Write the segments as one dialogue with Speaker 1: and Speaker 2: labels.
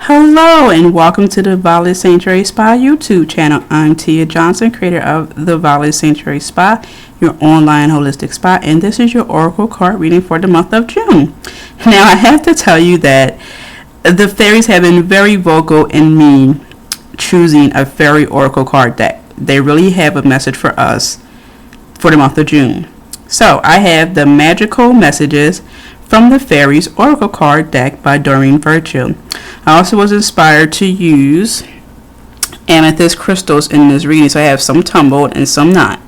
Speaker 1: Hello and welcome to the Violet Sanctuary Spa YouTube channel. I'm Tia Johnson, creator of the Violet Sanctuary Spa, your online holistic spa, and this is your oracle card reading for the month of June. Now I have to tell you that the fairies have been very vocal in me choosing a fairy oracle card deck. They really have a message for us for the month of June. So I have the magical messages from the Fairies Oracle Card deck by Doreen Virtue. I also was inspired to use amethyst crystals in this reading, so I have some tumbled and some not.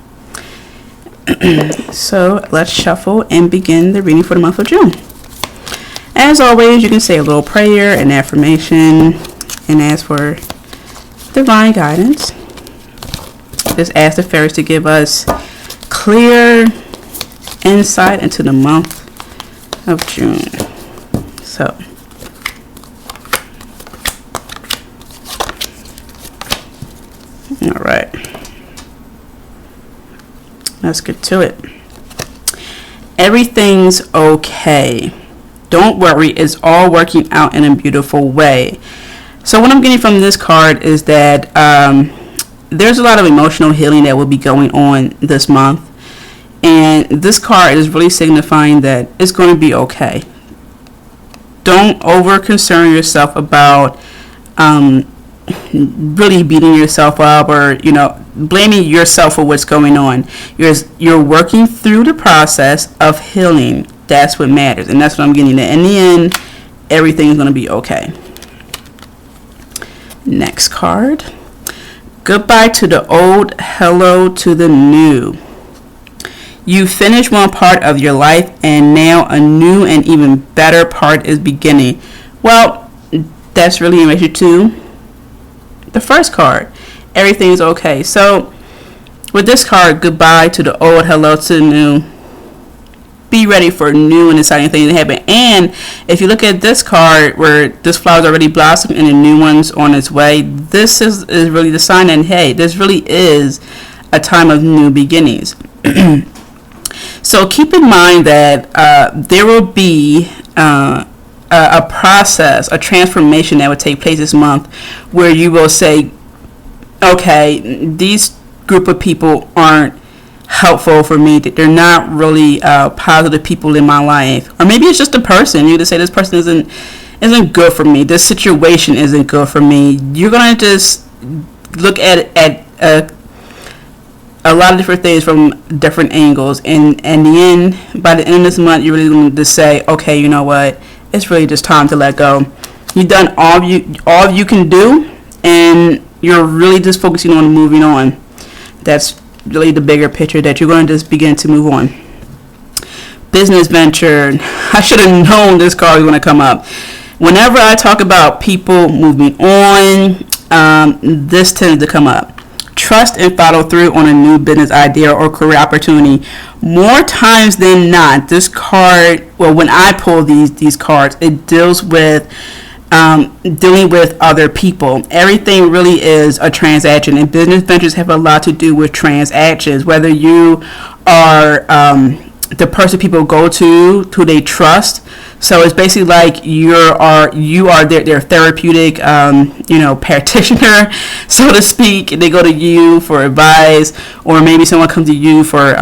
Speaker 1: So let's shuffle and begin the reading for the month of June. As always, you can say a little prayer and affirmation and ask for divine guidance. Just ask the fairies to give us clear insight into the month of June. So all right, let's get to it. Everything's okay. Don't worry, it's all working out in a beautiful way. So what I'm getting from this card is that there's a lot of emotional healing that will be going on this month. And this card is really signifying that it's going to be okay. Don't over concern yourself about really beating yourself up or, blaming yourself for what's going on. You're working through the process of healing. That's what matters. And that's what I'm getting at. In the end, everything's going to be okay. Next card. Goodbye to the old, hello to the new. You finished one part of your life and now a new and even better part is beginning. Well, that's really in relation to the first card. Everything's okay. So with this card, goodbye to the old, hello to the new. Be ready for new and exciting things to happen. And if you look at this card where this flower's already blossomed and a new one's on its way, this is really the sign that, hey, this really is a time of new beginnings. So keep in mind that there will be a process, a transformation that will take place this month where you will say, okay, these group of people aren't helpful for me. They're not really positive people in my life. Or maybe it's just a person. You just say this person isn't good for me. This situation isn't good for me. You're going to just look at a lot of different things from different angles, and in the end, by the end of this month, you're really going to say, okay, you know what, it's really just time to let go. You've done all you can do, and you're really just focusing on moving on. That's really the bigger picture, that you're going to just begin to move on. Business venture. I should have known this card was going to come up. Whenever I talk about people moving on, this tends to come up. Trust and follow through on a new business idea or career opportunity. More times than not, this card, well, when I pull these cards, it deals with dealing with other people. Everything really is a transaction, and business ventures have a lot to do with transactions. Whether you are the person people go to, who they trust. So it's basically like you are their therapeutic, practitioner, so to speak. They go to you for advice, or maybe someone comes to you for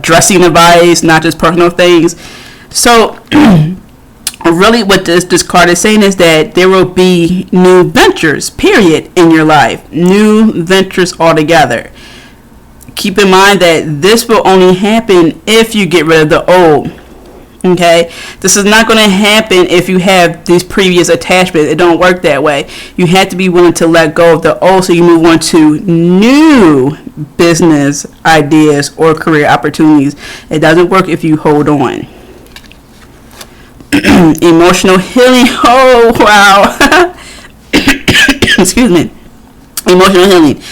Speaker 1: dressing advice, not just personal things. So really what this card is saying is that there will be new ventures, period, in your life. New ventures altogether. Keep in mind that this will only happen if you get rid of the old. Okay, this is not going to happen if you have these previous attachments. It don't work that way. You have to be willing to let go of the old so you move on to new business ideas or career opportunities. It doesn't work if you hold on. Emotional healing. Oh, wow. Excuse me. Emotional healing.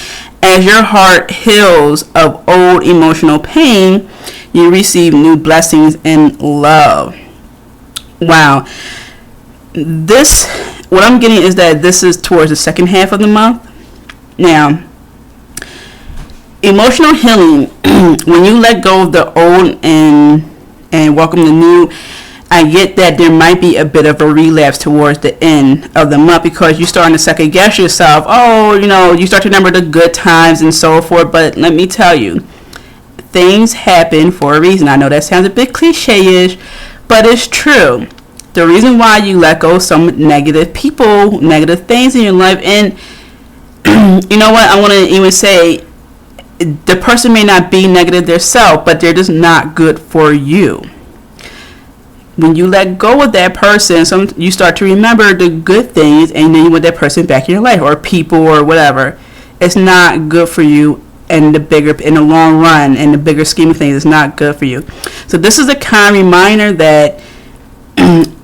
Speaker 1: As your heart heals of old emotional pain, you receive new blessings and love. Wow. What I'm getting is that this is towards the second half of the month. Now, emotional healing, when you let go of the old and welcome the new, I get that there might be a bit of a relapse towards the end of the month because you're starting to second guess yourself. Oh, you start to remember the good times and so forth. But let me tell you, things happen for a reason. I know that sounds a bit cliche-ish, but it's true. The reason why you let go of some negative people, negative things in your life, and you know what? I want to even say the person may not be negative themselves, but they're just not good for you. When you let go of that person, you start to remember the good things, and then you want that person back in your life, or people, or whatever. It's not good for you in the long run, in the bigger scheme of things. It's not good for you. So this is a kind reminder that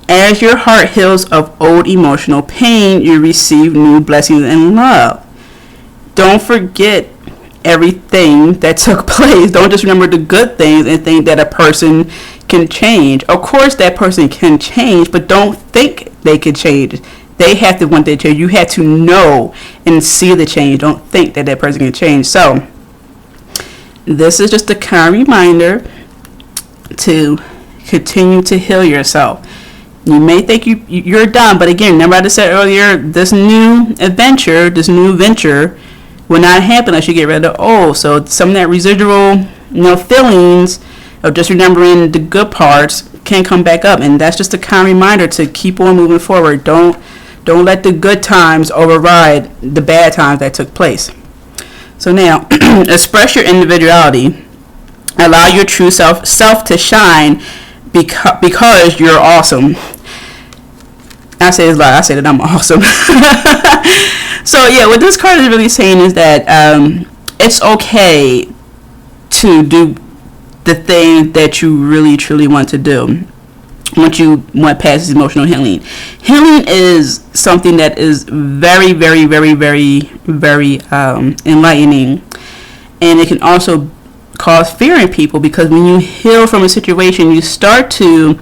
Speaker 1: as your heart heals of old emotional pain, you receive new blessings and love. Don't forget everything that took place. Don't just remember the good things and think that a person can change. Of course that person can change, but don't think they can change. They have to want that change. You have to know and see the change. Don't think that person can change. So this is just a kind reminder to continue to heal yourself. You may think you're done, but again, remember I just said earlier, this new venture will not happen unless you get rid of the old. So some of that residual, feelings of just remembering the good parts can come back up, and that's just a kind reminder to keep on moving forward. Don't let the good times override the bad times that took place. So now, express your individuality. Allow your true self to shine because you're awesome. I say this a lot. I say that I'm awesome. So yeah, what this card is really saying is that it's okay to do the thing that you really truly want to do once you went past this emotional healing. Healing is something that is very, very, very, very, very enlightening, and it can also cause fear in people, because when you heal from a situation, you start to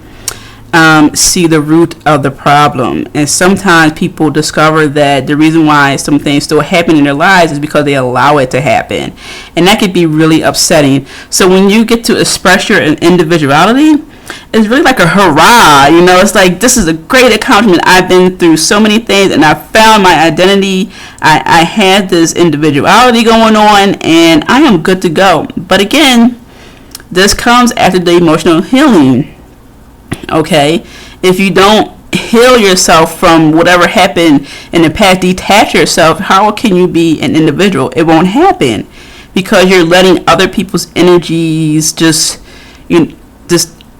Speaker 1: see the root of the problem. And sometimes people discover that the reason why some things still happen in their lives is because they allow it to happen, and that could be really upsetting. So when you get to express your individuality, it's really like a hurrah. It's like, this is a great accomplishment. I've been through so many things and I found my identity. I had this individuality going on, and I am good to go. But again, this comes after the emotional healing. Okay, if you don't heal yourself from whatever happened in the past, detach yourself, how can you be an individual? It won't happen, because you're letting other people's energies just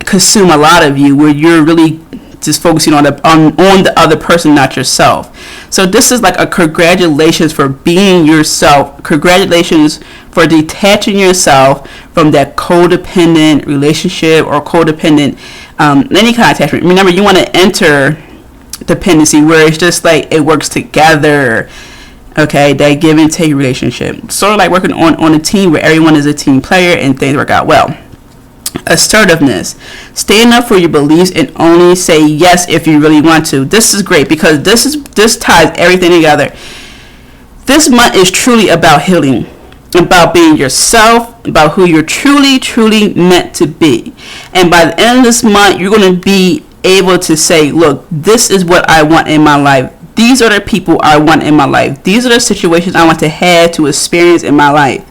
Speaker 1: consume a lot of you, where you're really just focusing on the other person, not yourself. So this is like a congratulations for being yourself. Congratulations for detaching yourself from that codependent relationship or codependent any kind of attachment. Remember, you want to enter dependency where it's just like it works together. Okay, that give and take relationship. Sort of like working on a team where everyone is a team player and things work out well. Assertiveness. Stand up for your beliefs and only say yes if you really want to. This is great, because this ties everything together. This month is truly about healing, about being yourself, about who you're truly meant to be. And by the end of this month, you're going to be able to say, look, this is what I want in my life. These are the people I want in my life. These are the situations I want to have, to experience in my life.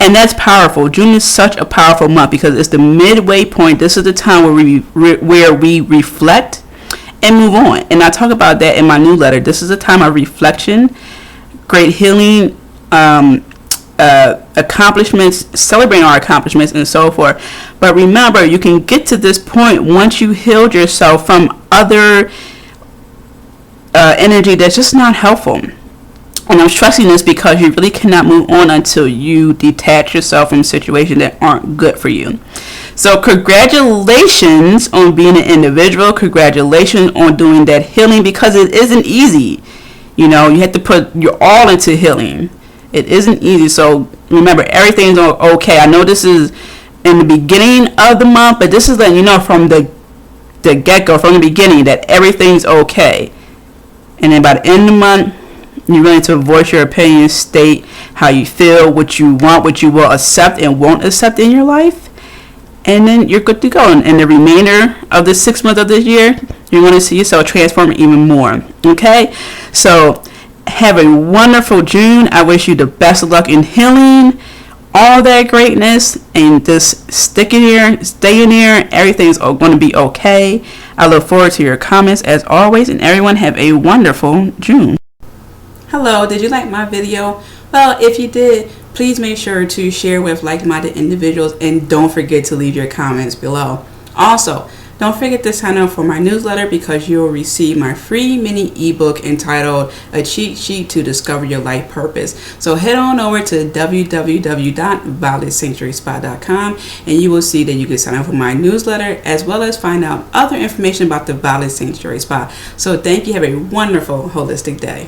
Speaker 1: And that's powerful. June is such a powerful month because it's the midway point. This is the time where we reflect and move on. And I talk about that in my newsletter. This is a time of reflection, great healing, accomplishments, celebrating our accomplishments, and so forth. But remember, you can get to this point once you healed yourself from other energy that's just not helpful. And I'm stressing this because you really cannot move on until you detach yourself from situations that aren't good for you. So congratulations on being an individual. Congratulations on doing that healing, because it isn't easy. You have to put your all into healing. It isn't easy. So remember, everything's okay. I know this is in the beginning of the month, but this is letting you know from the get-go, from the beginning, that everything's okay. And then by the end of the month, you're willing to voice your opinion, state how you feel, what you want, what you will accept and won't accept in your life. and then you're good to go. And the remainder of the 6 months of this year, you're going to see yourself transform even more. Okay, so have a wonderful June. I wish you the best of luck in healing all that greatness, and just stick in here, stay in here. Everything's going to be okay. I look forward to your comments as always, and everyone have a wonderful June. Hello, did you like my video? Well, if you did, please make sure to share with like-minded individuals, and don't forget to leave your comments below. Also, don't forget to sign up for my newsletter, because you'll receive my free mini ebook entitled A Cheat Sheet to Discover Your Life Purpose. So head on over to www.violetsanctuaryspa.com, and you will see that you can sign up for my newsletter as well as find out other information about the Violet Sanctuary Spa. So thank you. Have a wonderful holistic day.